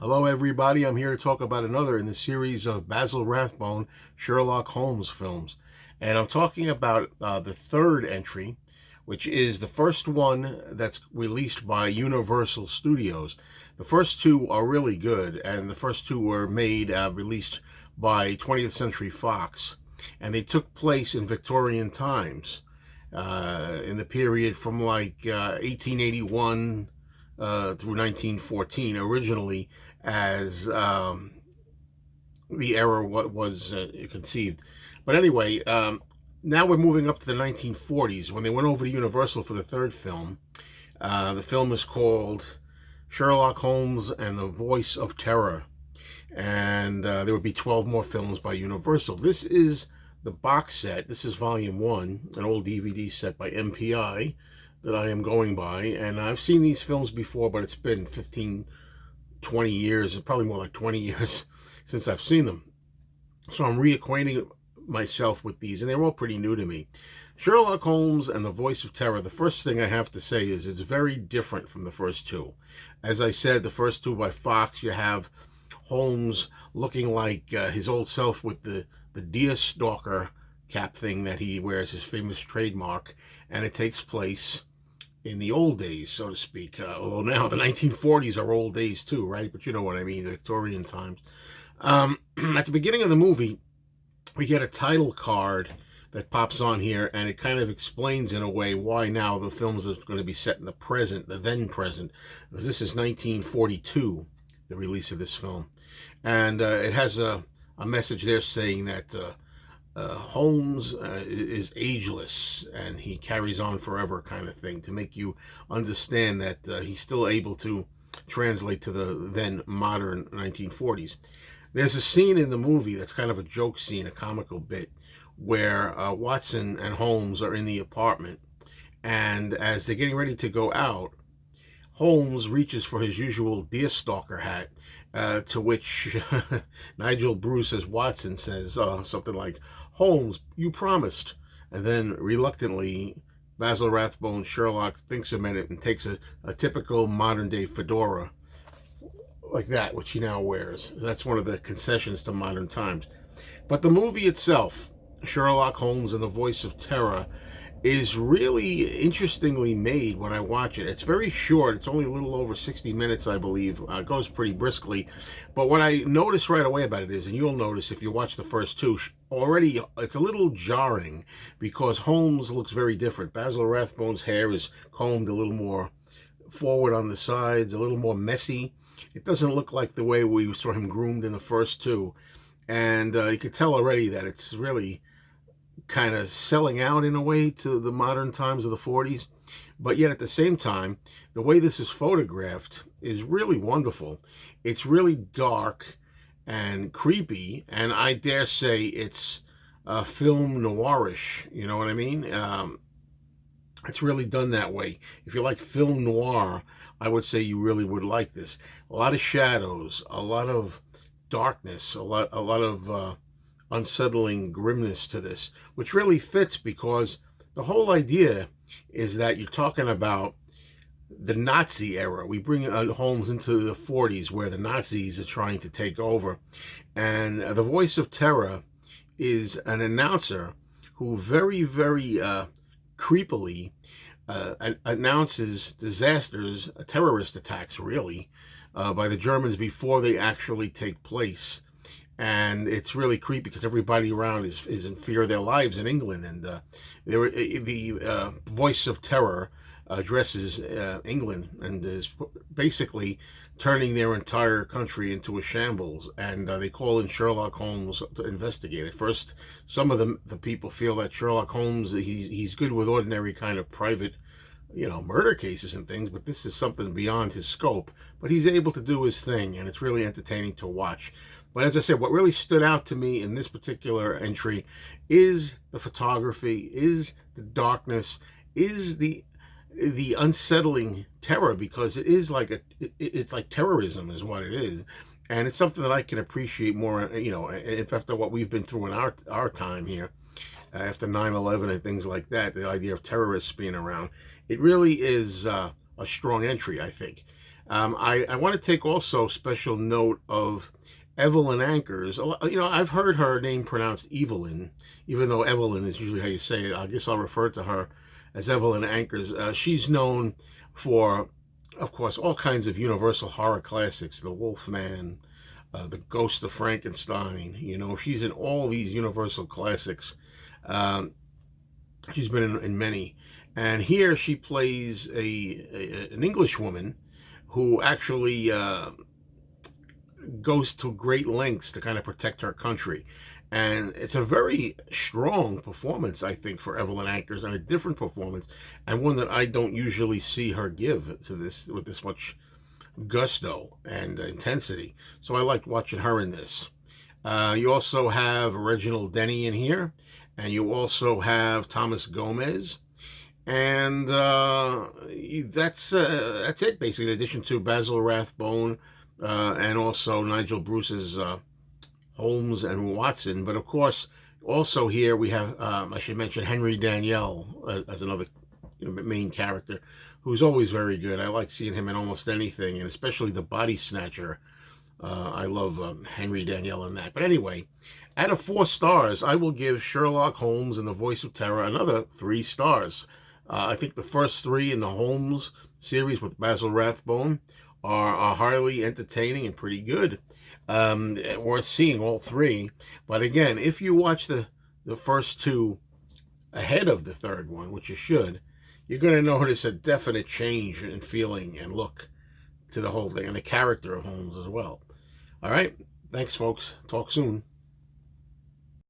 Hello, everybody. I'm here to talk about another in the series of Basil Rathbone Sherlock Holmes films. And I'm talking about the third entry, which is the first one that's released by Universal Studios. The first two are really good, and the first two were released by 20th Century Fox. And they took place in Victorian times, in the period from 1881 through 1914, originally as the era was conceived. But anyway, now we're moving up to the 1940s when they went over to Universal for the third film. The film is called Sherlock Holmes and the Voice of Terror. And there would be 12 more films by Universal. This is the box set. This is volume 1, an old DVD set by MPI that I am going by. And I've seen these films before, but it's been 15, 20 years, probably more like 20 years since I've seen them. So I'm reacquainting myself with these, and they're all pretty new to me. Sherlock Holmes and the Voice of Terror, the first thing I have to say is it's very different from the first two. As I said, the first two by Fox, you have Holmes looking like his old self with the deer stalker cap thing that he wears, his famous trademark, and it takes place in the old days, so to speak. Although now the 1940s are old days too, right? But you know what I mean, Victorian times. At the beginning of the movie, we get a title card that pops on here, and it kind of explains in a way why now the films are going to be set in the present, the then present, because this is 1942, the release of this film. And it has a message there saying that Holmes is ageless and he carries on forever, kind of thing, to make you understand that he's still able to translate to the then modern 1940s. There's a scene in the movie that's kind of a joke scene, a comical bit, where Watson and Holmes are in the apartment, and as they're getting ready to go out, Holmes reaches for his usual deerstalker hat, to which Nigel Bruce as Watson says something like, "Holmes, you promised." And then reluctantly, Basil Rathbone Sherlock thinks a minute and takes a typical modern day fedora like that, which he now wears. That's one of the concessions to modern times. But the movie itself, Sherlock Holmes and the Voice of Terror, is really interestingly made when I watch it. It's very short. It's only a little over 60 minutes, I believe. It goes pretty briskly. But what I noticed right away about it is, and you'll notice if you watch the first two, already it's a little jarring because Holmes looks very different. Basil Rathbone's hair is combed a little more forward on the sides, a little more messy. It doesn't look like the way we saw him groomed in the first two. And you could tell already that it's really kind of selling out in a way to the modern times of the 40s. But yet at the same time, the way this is photographed is really wonderful. It's really dark and creepy, and I dare say it's film noirish. You know what I mean? It's really done that way. If you like film noir, I would say you really would like this. A lot of shadows, a lot of darkness, a lot of unsettling grimness to this, which really fits because the whole idea is that you're talking about the Nazi era. We bring Holmes into the 40s where the Nazis are trying to take over, and the Voice of Terror is an announcer who very, very creepily announces disasters, terrorist attacks really, by the Germans before they actually take place. And it's really creepy because everybody around is in fear of their lives in England. And the Voice of Terror addresses England and is basically turning their entire country into a shambles. And they call in Sherlock Holmes to investigate. At first, some of the people feel that Sherlock Holmes, he's good with ordinary kind of private, murder cases and things, but this is something beyond his scope. But he's able to do his thing, and it's really entertaining to watch. But as I said, what really stood out to me in this particular entry is the photography, is the darkness, is the unsettling terror, because it is like it's like terrorism is what it is. And it's something that I can appreciate more, if after what we've been through in our time here, after 9/11 and things like that, the idea of terrorists being around, it really is a strong entry, I think. I want to take also special note of Evelyn Ankers. I've heard her name pronounced Evelyn, even though Evelyn is usually how you say it. I guess I'll refer to her as Evelyn Ankers. She's known for, of course, all kinds of Universal horror classics, The Wolfman, The Ghost of Frankenstein. She's in all these Universal classics. Um, she's been in many. And here she plays an English woman who actually goes to great lengths to kind of protect her country. And it's a very strong performance, I think, for Evelyn Ankers, and a different performance, and one that I don't usually see her give to this with this much gusto and intensity. So I liked watching her in this. You also have Reginald Denny in here, and you also have Thomas Gomez, and that's it basically. In addition to Basil Rathbone and also Nigel Bruce's Holmes and Watson, but of course also here we have I should mention Henry Daniell as another main character who's always very good. I like seeing him in almost anything, and especially The Body Snatcher. I love Henry Daniell in that. But anyway, out of 4 stars, I will give Sherlock Holmes and the Voice of Terror another 3 stars. I think the first 3 in the Holmes series with Basil Rathbone are highly entertaining and pretty good. Worth seeing all 3. But again, if you watch the first 2 ahead of the third one, which you should, you're going to notice a definite change in feeling and look to the whole thing, and the character of Holmes as well. All right. Thanks, folks. Talk soon.